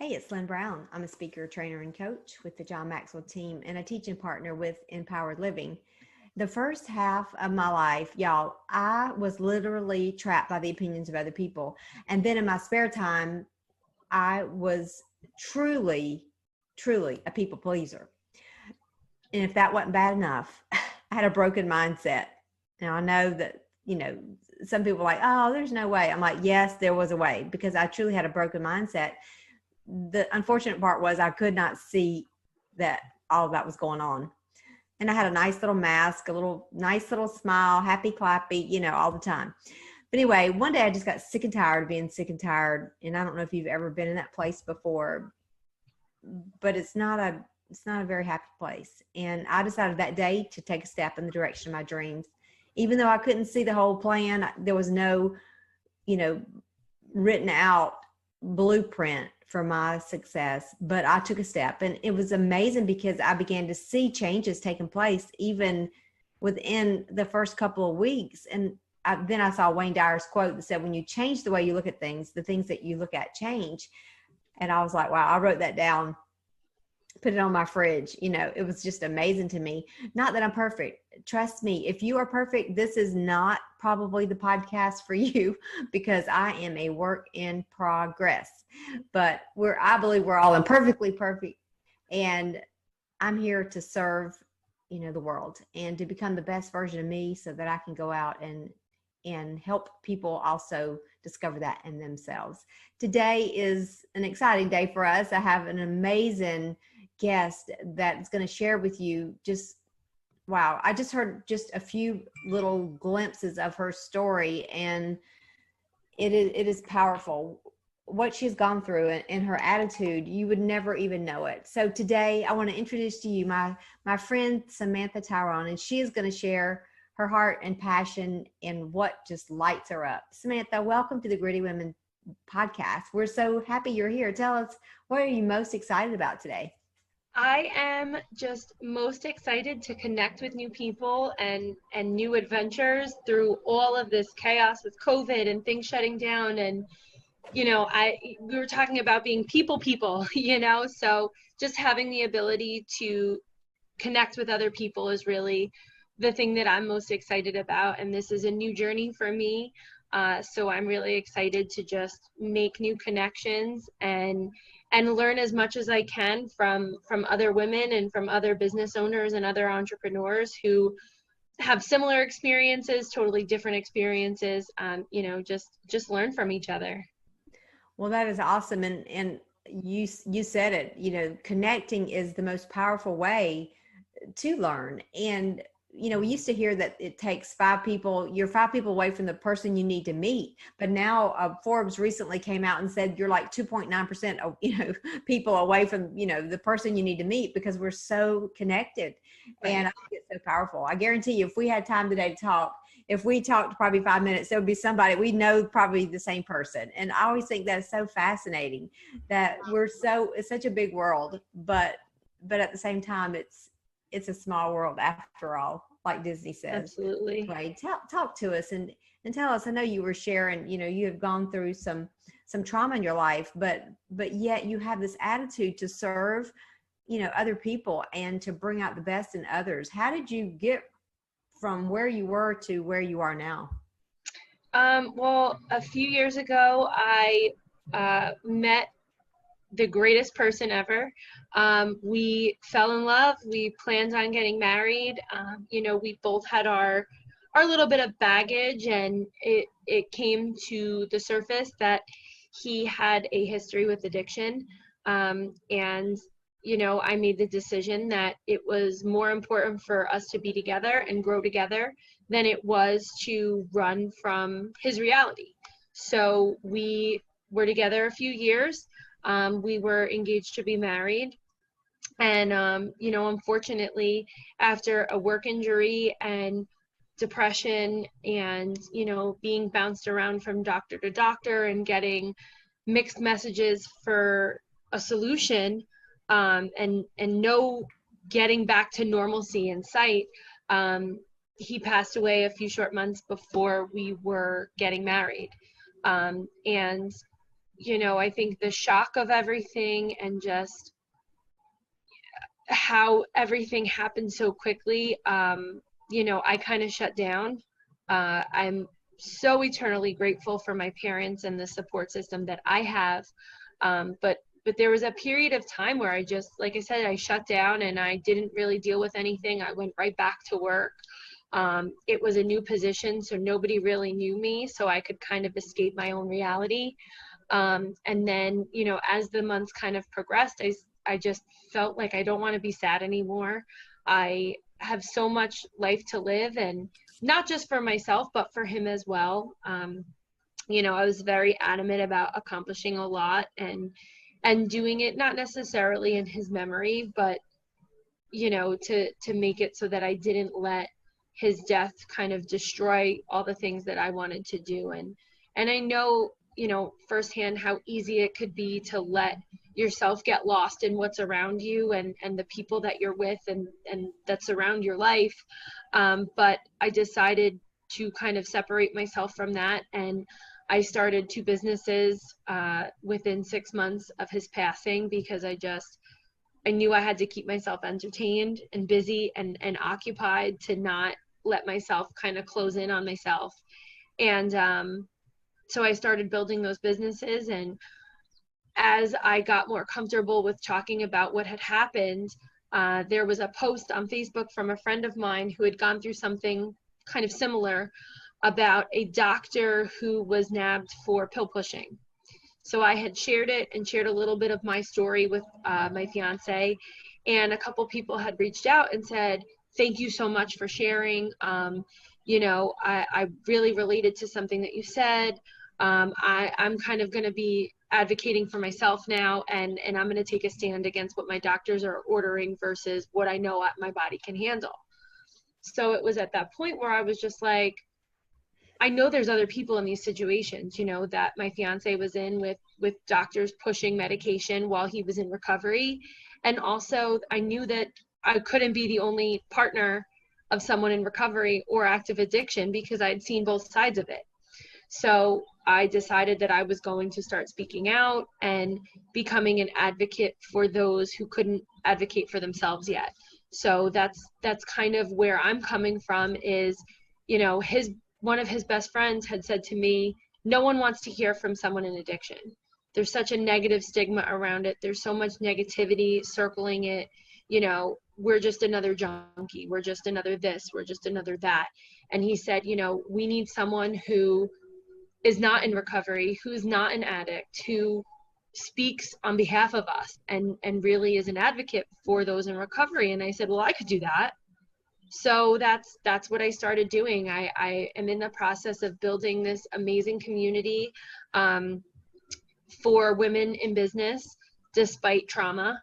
Hey, it's Lynne Brown. I'm a speaker, trainer, and coach with the John Maxwell team and a teaching partner with Empowered Living. The first half of my life, y'all, I was literally trapped by the opinions of other people. And then in my spare time, I was truly a people pleaser. And if that wasn't bad enough, I had a broken mindset. Now I know that, some people are like, oh, there's no way. I'm like, yes, there was a way, because I truly had a broken mindset. The unfortunate part was I could not see that all of that was going on. And I had a nice little mask, nice little smile, happy clappy, all the time. But anyway, one day I just got sick and tired of being sick and tired. And I don't know if you've ever been in that place before, but it's not a very happy place. And I decided that day to take a step in the direction of my dreams. Even though I couldn't see the whole plan, there was no, written out blueprint for my success, but I took a step, and it was amazing because I began to see changes taking place even within the first couple of weeks. And then I saw Wayne Dyer's quote that said, when you change the way you look at things, the things that you look at change. And I was like, wow, I wrote that down, put it on my fridge. It was just amazing to me. Not that I'm perfect. Trust me, if you are perfect, this is not probably the podcast for you, because I am a work in progress. But I believe we're all imperfectly perfect. And I'm here to serve, the world, and to become the best version of me so that I can go out and help people also discover that in themselves. Today is an exciting day for us. I have an amazing guest that's going to share with you wow. I just heard just a few little glimpses of her story, and it is powerful. What she's gone through and her attitude, you would never even know it. So today I want to introduce to you my friend Samantha Tyrone, and she is going to share her heart and passion and what just lights her up. Samantha, welcome to the Gritty Women podcast. We're so happy you're here. Tell us, what are you most excited about today? I am just most excited to connect with new people and new adventures through all of this chaos with COVID and things shutting down. And, we were talking about being people, so just having the ability to connect with other people is really the thing that I'm most excited about. And this is a new journey for me. So I'm really excited to just make new connections and learn as much as I can from other women and from other business owners and other entrepreneurs who have similar experiences, totally different experiences. Just learn from each other. Well, that is awesome. And you said it, connecting is the most powerful way to learn. And we used to hear that it takes you're 5 people away from the person you need to meet. But now Forbes recently came out and said you're like 2.9% of, people away from, the person you need to meet, because we're so connected. Right. And I think it's so powerful. I guarantee you, if we had time today to talk, if we talked probably 5 minutes, there would be somebody we know, probably the same person. And I always think that's so fascinating that it's such a big world, but at the same time, it's a small world after all, like Disney says. Absolutely. Right. Talk to us and tell us. I know you were sharing, you have gone through some trauma in your life, but yet you have this attitude to serve, other people and to bring out the best in others. How did you get from where you were to where you are now? Well, a few years ago, I met the greatest person ever. We fell in love. We planned on getting married. We both had our little bit of baggage, and it came to the surface that he had a history with addiction. And I made the decision that it was more important for us to be together and grow together than it was to run from his reality. So we were together a few years. We were engaged to be married. And, unfortunately, after a work injury and depression and, being bounced around from doctor to doctor and getting mixed messages for a solution, and no getting back to normalcy in sight, he passed away a few short months before we were getting married. And I think the shock of everything and just how everything happened so quickly, I kind of shut down. I'm so eternally grateful for my parents and the support system that I have. But there was a period of time where I just, like I said, I shut down and I didn't really deal with anything. I went right back to work. It was a new position, so nobody really knew me, so I could kind of escape my own reality. And then, as the months kind of progressed, I just felt like I don't want to be sad anymore. I have so much life to live, and not just for myself, but for him as well. I was very adamant about accomplishing a lot and doing it not necessarily in his memory, but to make it so that I didn't let his death kind of destroy all the things that I wanted to do. And I know, firsthand how easy it could be to let yourself get lost in what's around you and the people that you're with and that surround your life. But I decided to kind of separate myself from that, and I started two businesses within 6 months of his passing, because I knew I had to keep myself entertained and busy and occupied to not let myself kind of close in on myself. And so I started building those businesses. And as I got more comfortable with talking about what had happened, there was a post on Facebook from a friend of mine who had gone through something kind of similar, about a doctor who was nabbed for pill pushing. So I had shared it and shared a little bit of my story with my fiance, and a couple people had reached out and said, "Thank you so much for sharing. I really related to something that you said. I'm kind of going to be advocating for myself now, and I'm going to take a stand against what my doctors are ordering versus what I know my body can handle." So it was at that point where I was just like, I know there's other people in these situations, that my fiance was in with doctors pushing medication while he was in recovery. And also I knew that I couldn't be the only partner of someone in recovery or active addiction, because I'd seen both sides of it. So I decided that I was going to start speaking out and becoming an advocate for those who couldn't advocate for themselves yet. So that's kind of where I'm coming from, is, one of his best friends had said to me, "No one wants to hear from someone in addiction. There's such a negative stigma around it. There's so much negativity circling it. We're just another junkie. We're just another this. We're just another that." And he said, "We need someone who is not in recovery, who's not an addict, who speaks on behalf of us and really is an advocate for those in recovery." And I said, "Well, I could do that." So that's what I started doing. I am in the process of building this amazing community for women in business despite trauma.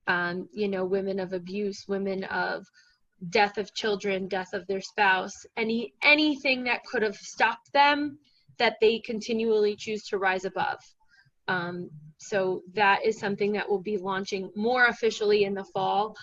Women of abuse, women of death of children, death of their spouse, anything that could have stopped them, that they continually choose to rise above. So that is something that will be launching more officially in the fall.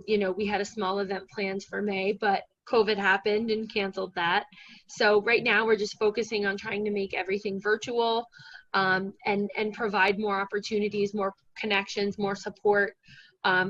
We had a small event planned for May, but COVID happened and canceled that. So right now we're just focusing on trying to make everything virtual, and provide more opportunities, more connections, more support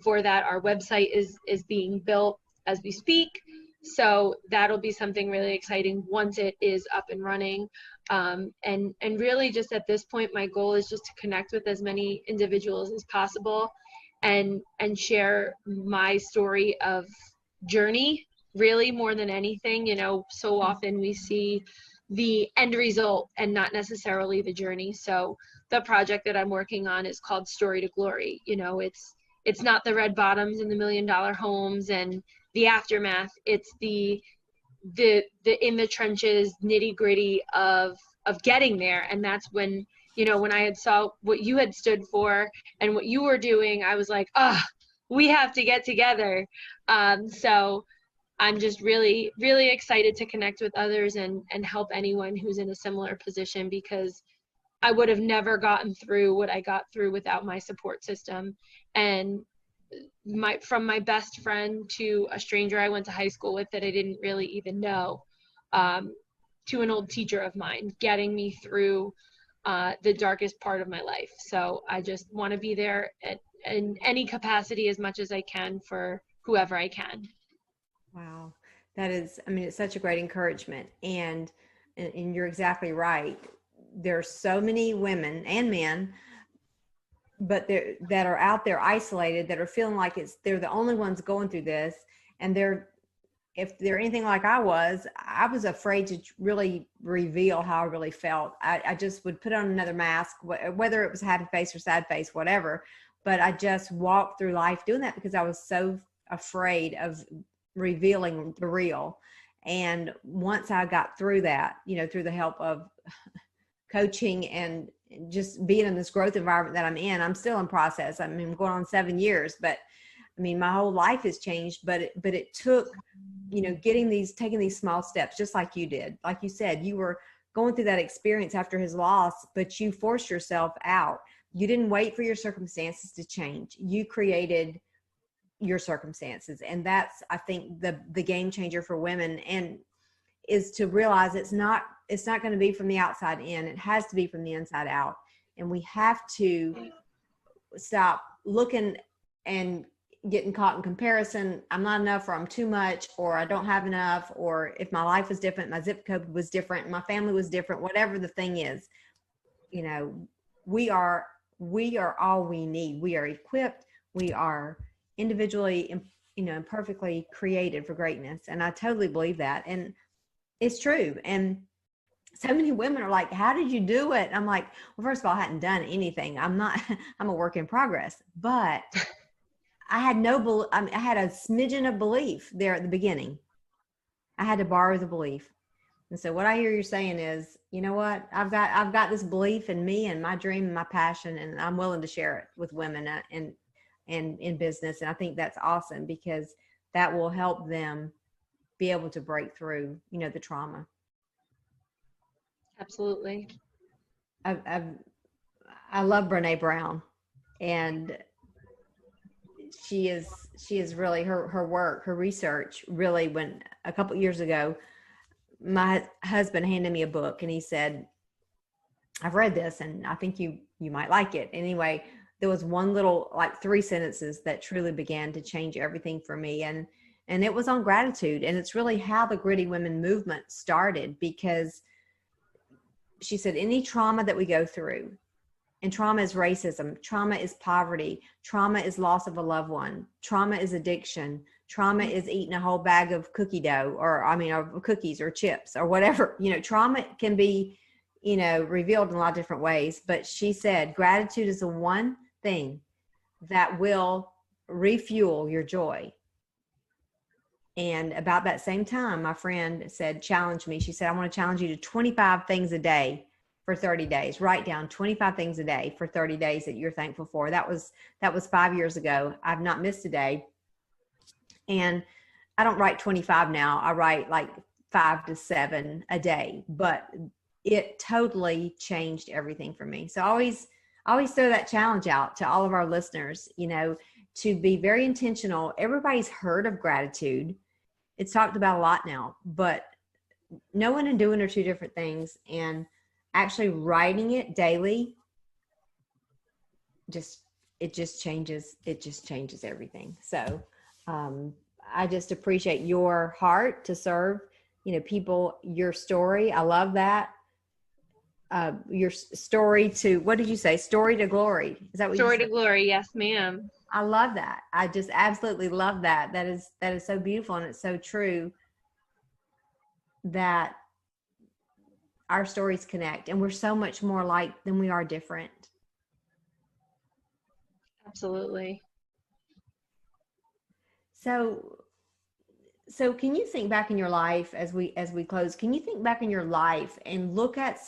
for that. Our website is being built as we speak. So that'll be something really exciting once it is up and running. And really just at this point, my goal is just to connect with as many individuals as possible and share my story of journey, really, more than anything. So often we see the end result and not necessarily the journey. So the project that I'm working on is called Story to Glory. It's not the red bottoms and the $1 million homes and the aftermath. It's the in the trenches, nitty gritty of getting there. And that's when, when I had saw what you had stood for and what you were doing, I was like, we have to get together. So I'm just really, really excited to connect with others and help anyone who's in a similar position, because I would have never gotten through what I got through without my support system. And from my best friend to a stranger I went to high school with that I didn't really even know, to an old teacher of mine, getting me through the darkest part of my life. So I just want to be there in any capacity as much as I can for whoever I can. Wow. That is, I mean, it's such a great encouragement. And you're exactly right. There's so many women and men, but that are out there isolated, that are feeling like they're the only ones going through this. And if they're anything like I was afraid to really reveal how I really felt. I just would put on another mask, whether it was a happy face or sad face, whatever. But I just walked through life doing that because I was so afraid of revealing the real. And once I got through that, through the help of coaching and just being in this growth environment that I'm in, I'm still in process. I mean, I'm going on 7 years, but I mean, my whole life has changed, but it took, taking these small steps, just like you did. Like you said, you were going through that experience after his loss, but you forced yourself out. You didn't wait for your circumstances to change. You created your circumstances. And that's, I think, the game changer for women, and is to realize it's not going to be from the outside in. It has to be from the inside out. And we have to stop looking and getting caught in comparison. I'm not enough, or I'm too much, or I don't have enough, or if my life was different, my zip code was different, my family was different, whatever the thing is, we are all we need. We are equipped. We are individually, perfectly created for greatness. And I totally believe that. And it's true. And so many women are like, how did you do it? I'm like, well, first of all, I hadn't done anything. I'm a work in progress, but I had I had a smidgen of belief there at the beginning. I had to borrow the belief. And so what I hear you saying is, you know what, I've got this belief in me and my dream and my passion, and I'm willing to share it with women and in business. And I think that's awesome, because that will help them be able to break through, the trauma. Absolutely. I love Brene Brown, and she is really, her work, her research really, when a couple years ago, my husband handed me a book and he said, I've read this and I think you might like it. Anyway, there was one little, like 3 sentences that truly began to change everything for me. And it was on gratitude. And it's really how the Gritty Women movement started, because she said, any trauma that we go through, and trauma is racism, trauma is poverty, trauma is loss of a loved one, trauma is addiction, trauma is eating a whole bag of cookie dough, or cookies or chips or whatever. Trauma can be, revealed in a lot of different ways. But she said, gratitude is the one thing that will refuel your joy. And about that same time, my friend said, challenge me. She said, I want to challenge you to 25 things a day for 30 days. Write down 25 things a day for 30 days that you're thankful for. That was 5 years ago. I've not missed a day. And I don't write 25 now. I write like 5 to 7 a day, but it totally changed everything for me. So I always throw that challenge out to all of our listeners, to be very intentional. Everybody's heard of gratitude. It's talked about a lot now, but knowing and doing are two different things. And actually writing it daily, it just changes everything. So I just appreciate your heart to serve, people, your story. I love that. Your story to, what did you say? Story to glory. Is that what you said? Story to glory. Yes, ma'am. I love that. I just absolutely love that. That is so beautiful. And it's so true that our stories connect, and we're so much more alike than we are different. Absolutely. So can you think back in your life as we close? Can you think back in your life and look at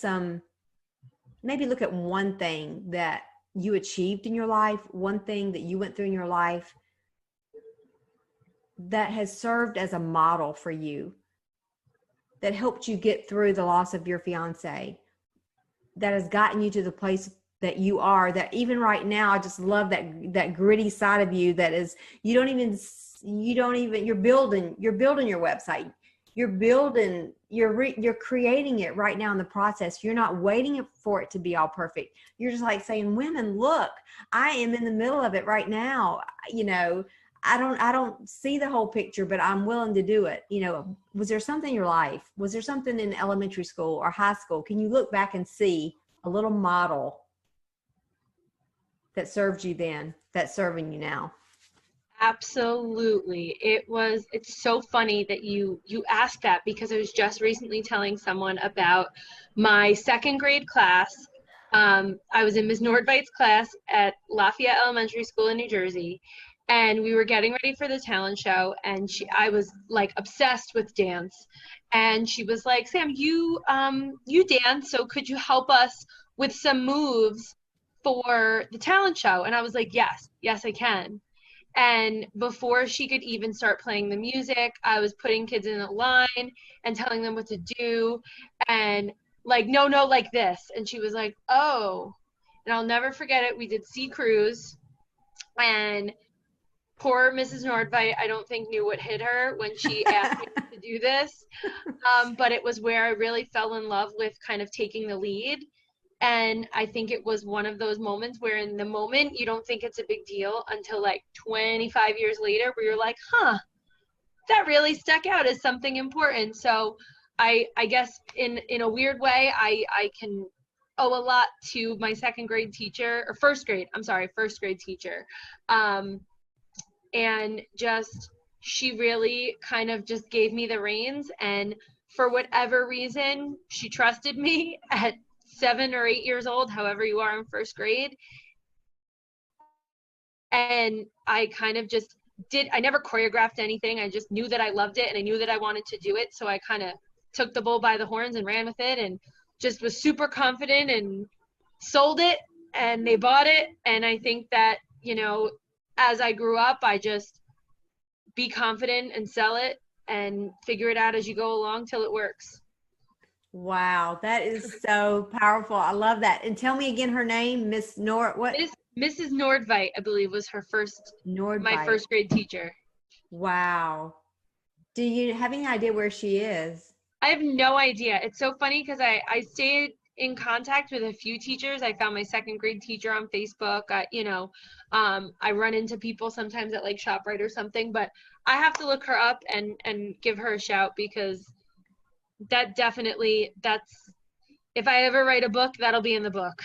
one thing that you achieved in your life, one thing that you went through in your life that has served as a model for you, that helped you get through the loss of your fiance, that has gotten you to the place that you are, that even right now, I just love that gritty side of you that is, you're building your website. you're building, you're creating it right now in the process. You're not waiting for it to be all perfect. You're just like saying, women, look, I am in the middle of it right now. You know, I don't see the whole picture, but I'm willing to do it. You know, was there something in your life? Was there something in elementary school or high school? Can you look back and see a little model that served you then, that's serving you now? Absolutely. It's so funny that you asked that, because I was just recently telling someone about my second grade class. I was in Ms. Nordvight's class at Lafayette Elementary School in New Jersey, and we were getting ready for the talent show, and I was like obsessed with dance. And she was like, Sam, you dance, so could you help us with some moves for the talent show? And I was like, yes, I can. And before she could even start playing the music, I was putting kids in a line and telling them what to do, and like, no, like this. And she was like, oh. And I'll never forget it. We did Sea Cruise, and poor Mrs. Nordveit, I don't think, knew what hit her when she asked me to do this. But it was where I really fell in love with kind of taking the lead. And I think it was one of those moments where in the moment you don't think it's a big deal until like 25 years later, where you're like, that really stuck out as something important. So I guess in a weird way, I can owe a lot to my first grade teacher. And just, she really kind of just gave me the reins, and for whatever reason, she trusted me at 7 or 8 years old, however you are in first grade. And I kind of just I never choreographed anything. I just knew that I loved it, and I knew that I wanted to do it. So I kind of took the bull by the horns and ran with it, and just was super confident and sold it, and they bought it. And I think that, you know, as I grew up, I just be confident and sell it and figure it out as you go along till it works. Wow, that is so powerful. I love that. And tell me again her name, Miss Mrs. Nordveit, I believe, was my first grade teacher. Wow. Do you have any idea where she is? I have no idea. It's so funny because I stayed in contact with a few teachers. I found my second grade teacher on Facebook. I run into people sometimes at like ShopRite or something, but I have to look her up and give her a shout, because if I ever write a book, that'll be in the book.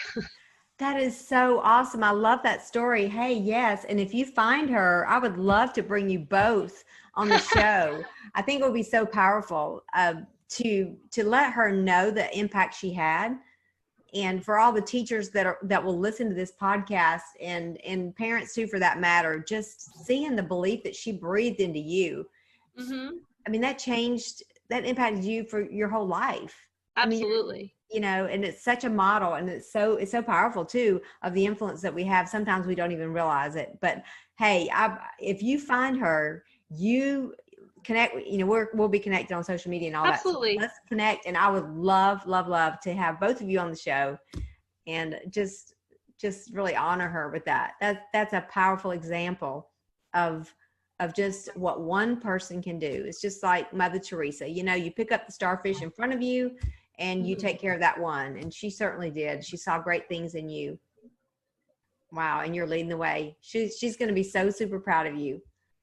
That is so awesome. I love that story. Hey, yes. And if you find her, I would love to bring you both on the show. I think it would be so powerful to let her know the impact she had. And for all the teachers that will listen to this podcast, and parents too, for that matter, just seeing the belief that she breathed into you. Mm-hmm. I mean, that impacted you for your whole life. Absolutely. I mean, you know, and it's such a model, and it's so powerful too, of the influence that we have. Sometimes we don't even realize it. But hey, if you find her, you connect, you know, we'll be connected on social media and all Absolutely. that. So let's connect. And I would love to have both of you on the show, and just really honor her with that. That's a powerful example of just what one person can do. It's just like Mother Teresa, you know, you pick up the starfish in front of you and you take care of that one. And she certainly did. She saw great things in you. Wow. And you're leading the way. She's going to be so super proud of you.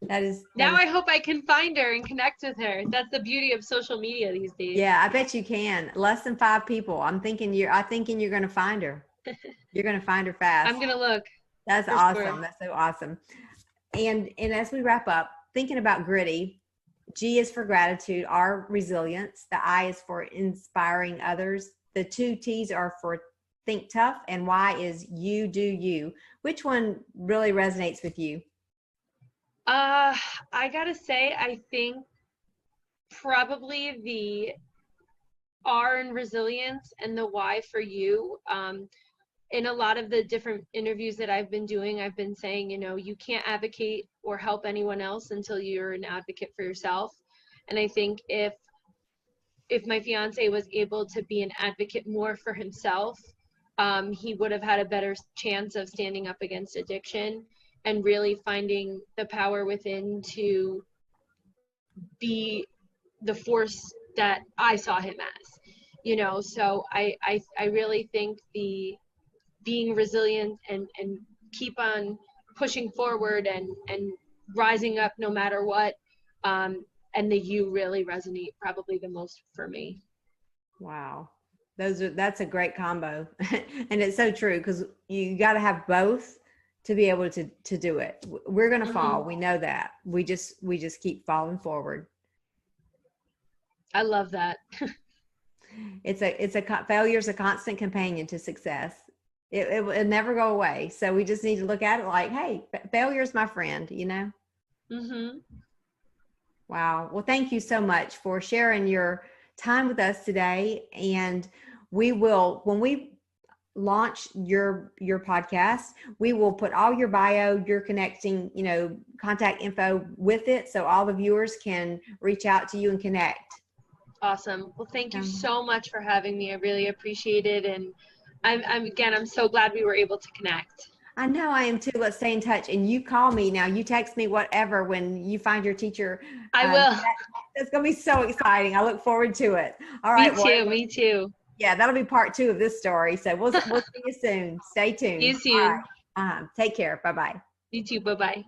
I hope I can find her and connect with her. That's the beauty of social media these days. Yeah, I bet you can. Less than 5 people. I'm thinking you're going to find her. You're going to find her fast. I'm going to look. That's awesome. Sure. That's so awesome. And as we wrap up, thinking about gritty, G is for gratitude, R, resilience. The I is for inspiring others. The 2 T's are for think tough, and Y is you do you. Which one really resonates with you? I gotta say, I think probably the R in resilience and the Y for you. In a lot of the different interviews that I've been doing, I've been saying, you know, you can't advocate or help anyone else until you're an advocate for yourself. And I think if my fiance was able to be an advocate more for himself, he would have had a better chance of standing up against addiction and really finding the power within to be the force that I saw him as, you know. So I really think the being resilient and keep on pushing forward and rising up no matter what, and the you really resonate probably the most for me. Wow. That's a great combo. And it's so true, because you got to have both to be able to do it. We're going to fall. We know that. We just keep falling forward. I love that. Failure is a constant companion to success. It'll never go away. So we just need to look at it like, hey, failure is my friend, you know? Wow. Well, thank you so much for sharing your time with us today. And we will, when we launch your podcast, we will put all your bio, your connecting, contact info with it, so all the viewers can reach out to you and connect. Awesome. Well, thank you so much for having me. I really appreciate it. And I'm so glad we were able to connect. I know I am too. Let's stay in touch. And you call me now. You text me whatever when you find your teacher. I will. That's going to be so exciting. I look forward to it. All right. Me too. Yeah, that'll be part 2 of this story. So we'll see you soon. Stay tuned. See you soon. All right. Take care. Bye-bye. You too. Bye-bye.